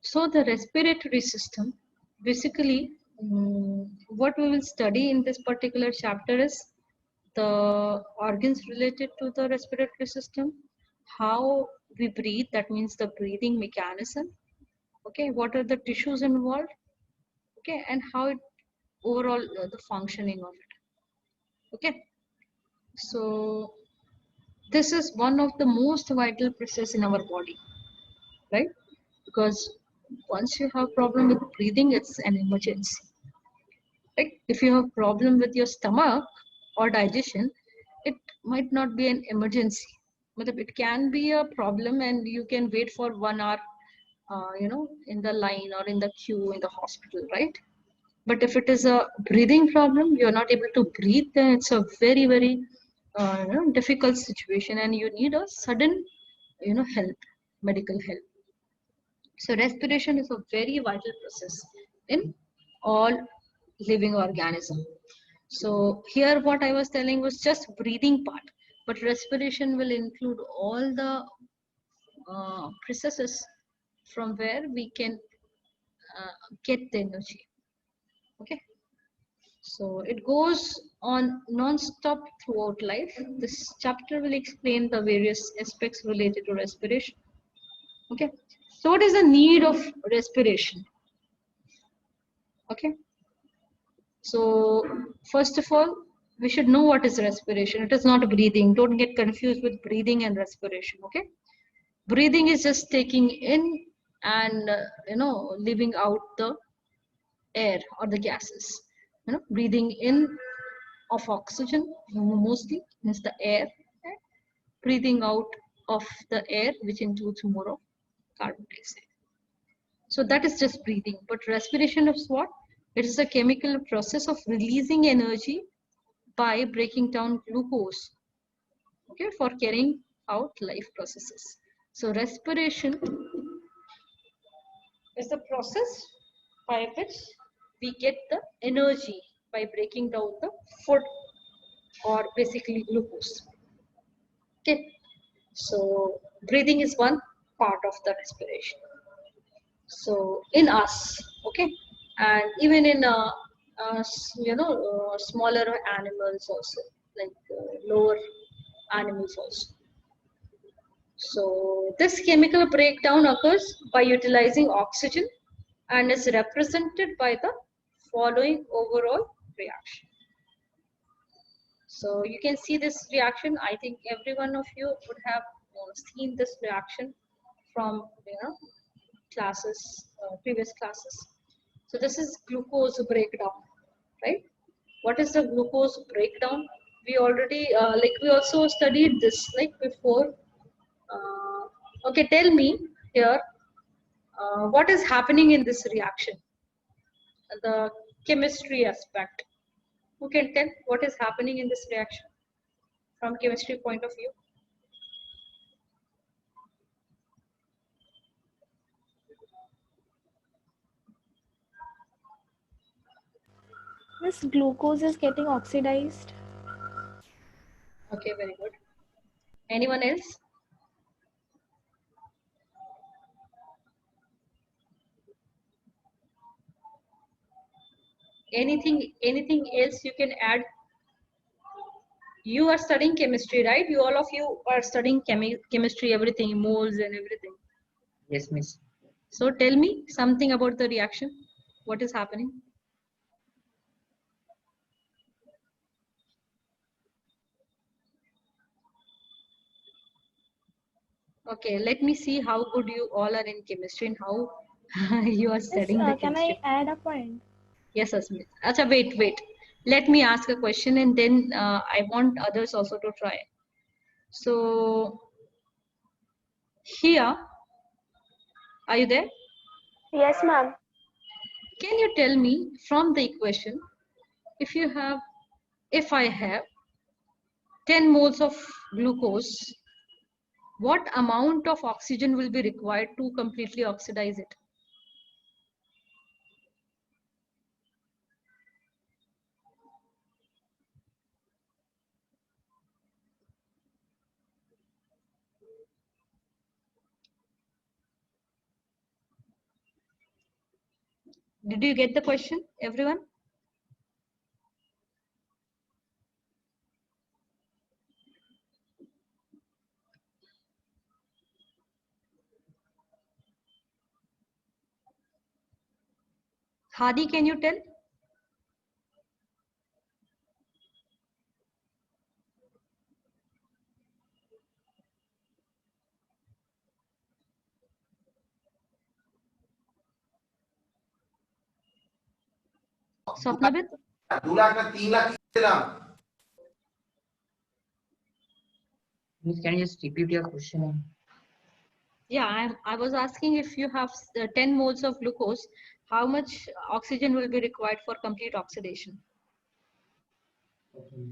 So the respiratory system, basically, what we will study in this particular chapter is the organs related to the respiratory system, how we breathe, that means the breathing mechanism, okay, what are the tissues involved, okay, and how it overall the functioning of it, okay. So this is one of the most vital process in our body, right? Because once you have problem with breathing, it's an emergency, right? If you have problem with your stomach or digestion, it might not be an emergency, but it can be a problem and you can wait for 1 hour, in the line or in the queue in the hospital, right? But if it is a breathing problem, you're not able to breathe, then it's a very, very difficult situation and you need a sudden, help, medical help. So respiration is a very vital process in all living organism. So here what I was telling was just breathing part, but respiration will include all the processes from where we can get the energy. Okay. So it goes on non-stop throughout life. This chapter will explain the various aspects related to respiration. Okay. So what is the need of respiration? Okay. So first of all, we should know what is respiration. It is not breathing. Don't get confused with breathing and respiration. Okay. Breathing is just taking in and leaving out the air or the gases. Breathing in of oxygen mostly means the air, and breathing out of the air, which includes more of carbon dioxide. So that is just breathing. But respiration is what? It is a chemical process of releasing energy by breaking down glucose, okay, for carrying out life processes. So respiration is the process by which we get the energy by breaking down the food or basically glucose. Okay, so breathing is one part of the respiration. So in us, okay, and even in smaller animals also, like lower animals also. So this chemical breakdown occurs by utilizing oxygen and is represented by the following overall reaction. So you can see this reaction. I think every one of you would have seen this reaction from classes, previous classes. So this is glucose breakdown, right? What is the glucose breakdown? We already we also studied this like before. Okay, tell me here what is happening in this reaction, the chemistry aspect. Who can tell what is happening in this reaction from chemistry point of view? This glucose is getting oxidized. Okay, very good. Anyone else? Anything else you can add? You are studying chemistry, right? You all of you are studying chemistry, everything, moles and everything. Yes, miss. So tell me something about the reaction. What is happening? Okay, let me see how good you all are in chemistry and how you are Yes, studying the can I chemistry. add a point? Yes, Asmit. Acha, wait. Let me ask a question and then I want others also to try. So here, are you there? Yes, ma'am. Can you tell me from the equation, if I have 10 moles of glucose, what amount of oxygen will be required to completely oxidize it? Did you get the question, everyone? Hadi, can you tell? Swapnabit? 2 lakh na 3 lakh দিলাম। Can you just repeat your question? Yeah, I was asking if you have 10 moles of glucose, how much oxygen will be required for complete oxidation? Okay.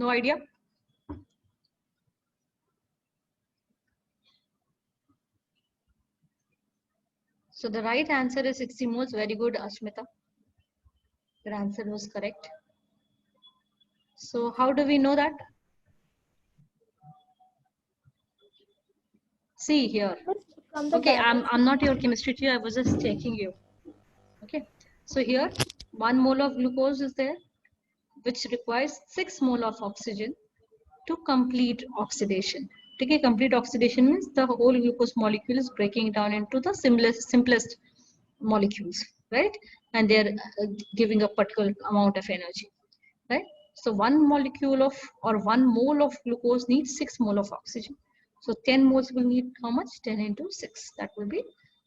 No idea? So the right answer is 60 moles. Very good, Ashmita. Your answer was correct. So how do we know that? See here. From the Okay, balance. I'm not your chemistry teacher. I was just checking you. Okay. So here 1 mole of glucose is there, which requires 6 mole of oxygen to complete oxidation. Okay, complete oxidation means the whole glucose molecule is breaking down into the simplest molecules, right? And they're giving a particular amount of energy, right? So 1 molecule of or 1 mole of glucose needs 6 mole of oxygen. So 10 moles will need how much? 10 into 6. That will be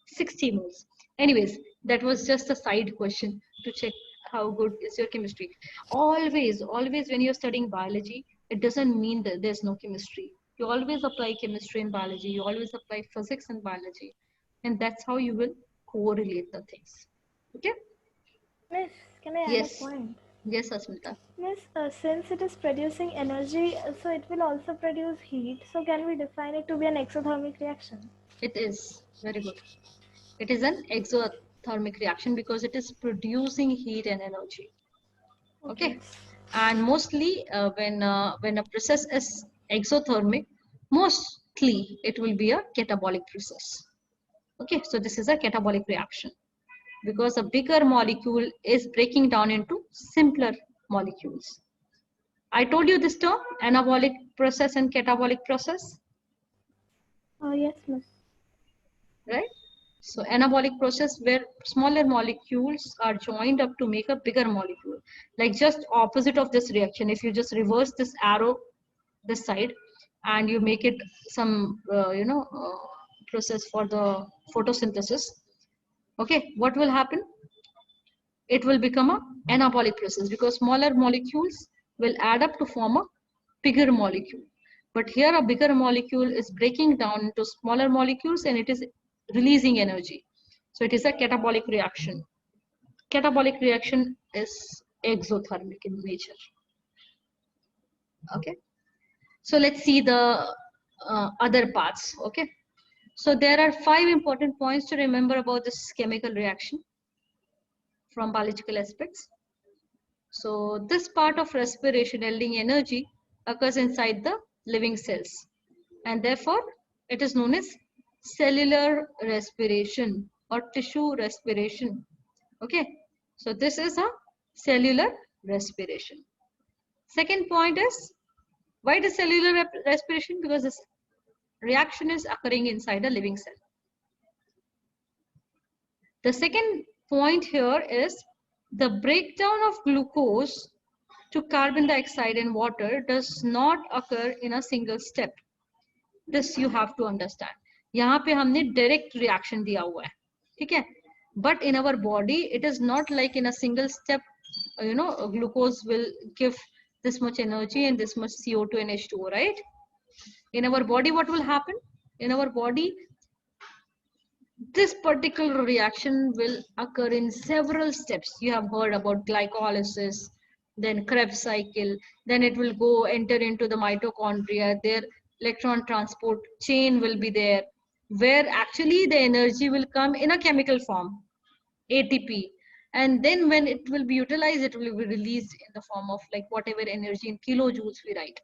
60 moles. Anyways, that was just a side question to check how good is your chemistry. Always when you're studying biology, it doesn't mean that there's no chemistry. You always apply chemistry in biology. You always apply physics in biology. And that's how you will correlate the things. Okay? Miss, can I add Yes. a point? Yes, Asmita. Miss, since it is producing energy, so it will also produce heat. So can we define it to be an exothermic reaction? It is very good. It is an exothermic reaction because it is producing heat and energy. Okay. And mostly when a process is exothermic, mostly it will be a catabolic process. Okay. So this is a catabolic reaction because a bigger molecule is breaking down into simpler molecules. I told you this term, anabolic process and catabolic process. Oh, yes, miss. Right? So anabolic process where smaller molecules are joined up to make a bigger molecule. Like just opposite of this reaction, if you just reverse this arrow this side and you make it some, process for the photosynthesis. Okay, what will happen? It will become a anabolic process because smaller molecules will add up to form a bigger molecule. But here a bigger molecule is breaking down into smaller molecules and it is releasing energy. So it is a catabolic reaction. Catabolic reaction is exothermic in nature. Okay. So let's see the other parts. Okay. So there are 5 important points to remember about this chemical reaction from biological aspects. So this part of respiration yielding energy occurs inside the living cells, and therefore it is known as cellular respiration or tissue respiration. Okay, so this is a cellular respiration. Second point is, why the cellular respiration? Because this reaction is occurring inside a living cell. The second point here is the breakdown of glucose to carbon dioxide and water does not occur in a single step. This you have to understand. यहाँ पे हमने direct reaction दिया हुआ है, ठीक है? But in our body, it is not like in a single step. Glucose will give this much energy and this much CO2 and H2O, right? In our body, what will happen? In our body, This particular reaction will occur in several steps. You have heard about glycolysis, then Krebs cycle, then it will go enter into the mitochondria. Their electron transport chain will be there, where actually the energy will come in a chemical form, ATP. And then when it will be utilized, it will be released in the form of like whatever energy in kilojoules we write.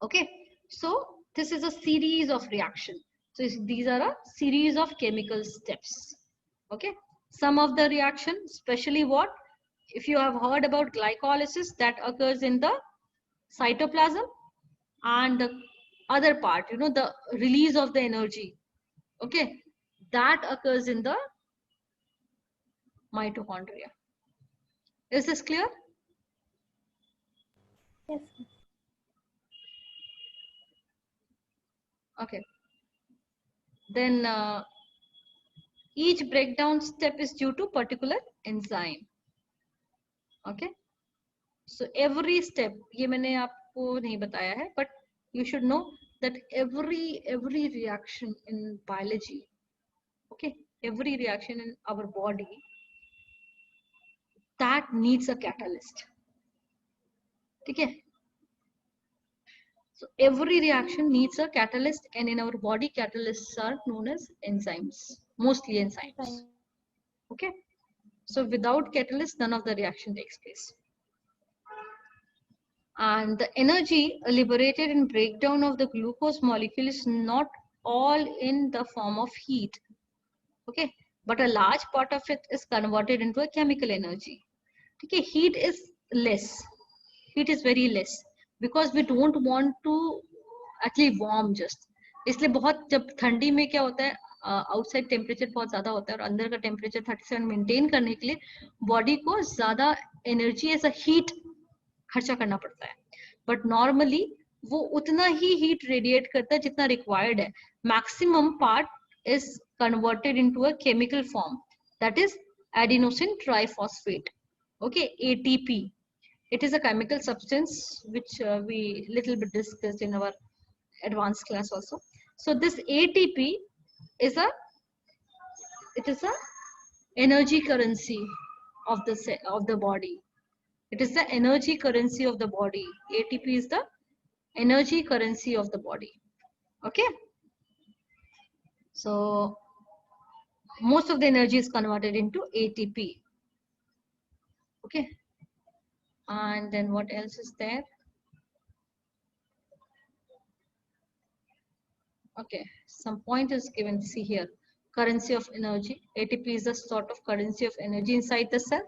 Okay, so this is a series of reaction. So these are a series of chemical steps. Okay, some of the reaction, especially what if you have heard about glycolysis, that occurs in the cytoplasm, and the other part, you know, the release of the energy, okay, that occurs in the mitochondria. Is this clear? Yes. Okay, then each breakdown step is due to particular enzyme. Okay, so every step, ये मैंने आपको नहीं बताया है, but you should know that every reaction in biology, okay, every reaction in our body, that needs a catalyst. ठीक है? So every reaction needs a catalyst, and in our body, catalysts are known as enzymes, mostly enzymes. Okay, so without catalyst, none of the reaction takes place. And the energy liberated in breakdown of the glucose molecule is not all in the form of heat, okay, but a large part of it is converted into a chemical energy. Okay, heat is less, heat is very less, because we don't want to actually warm just. इसलिए बहुत जब ठंडी में क्या होता है, outside temperature बहुत ज्यादा होता है और अंदर का टेम्परेचर 37 मेंटेन करने के लिए बॉडी को ज्यादा एनर्जी एज अ हीट खर्चा करना पड़ता है, बट नॉर्मली वो उतना ही हीट रेडिएट करता है जितना रिक्वायर्ड है. Maximum part is converted into a chemical form, that is adenosine triphosphate, okay, ATP. It is a chemical substance which we little bit discussed in our advanced class also. So this ATP is a energy currency of the body. It is the energy currency of the body. ATP is the energy currency of the body. Okay, so most of the energy is converted into ATP. Okay, and then what else is there? Okay, some point is given. See here, currency of energy. ATP is a sort of currency of energy inside the cell.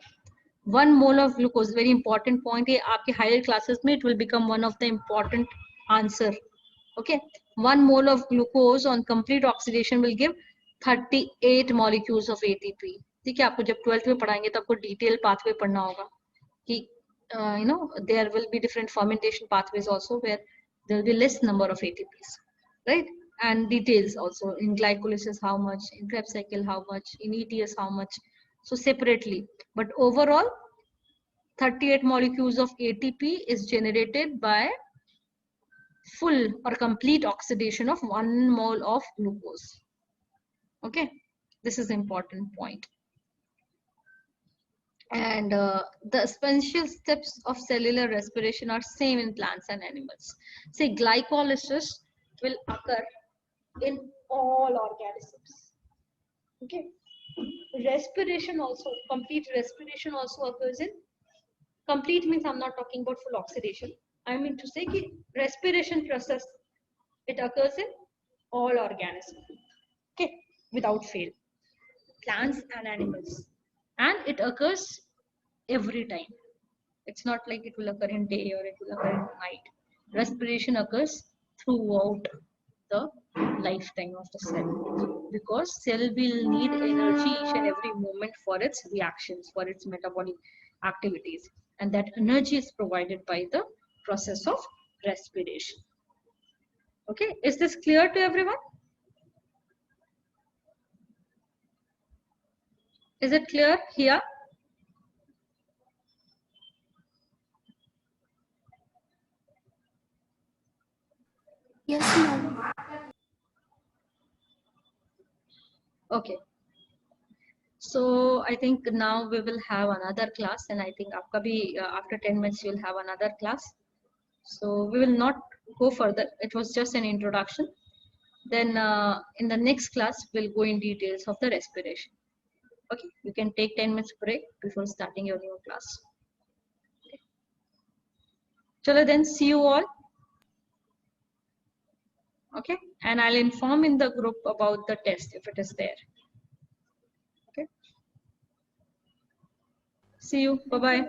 1 mole of glucose, very important point. ये आपके higher classes में it will become one of the important answer. Okay, 1 mole of glucose on complete oxidation will give 38 molecules of ATP. ठीक है, आपको जब 12th में पढ़ाएंगे तो आपको detail pathway पढ़ना होगा कि you know there will be different fermentation pathways also where there will be less number of ATPs, right? And details also in glycolysis how much, in Krebs cycle how much, in ETS how much, so separately. But overall 38 molecules of ATP is generated by full or complete oxidation of 1 mole of glucose. Okay, this is important point. And the essential steps of cellular respiration are same in plants and animals. Say glycolysis will occur in all organisms. Okay, respiration also, complete respiration also occurs in, complete means I'm not talking about full oxidation, I mean to say कि respiration process, it occurs in all organisms, okay, without fail, plants and animals, and it occurs every time. It's not like it will occur in day or it will occur in night. Respiration occurs throughout the lifetime of the cell, because cell will need energy each and every moment for its reactions, for its metabolic activities, and that energy is provided by the process of respiration. Okay, is this clear to everyone? Is it clear here? Yes, ma'am. Okay. So I think now we will have another class, and I think आपका भी after 10 minutes you will have another class. So we will not go further. It was just an introduction. Then in the next class we'll go in details of the respiration. Okay, you can take 10 minutes break before starting your new class. Okay. Chalo then, see you all. Okay, and I'll inform in the group about the test if it is there. Okay. See you. Bye bye.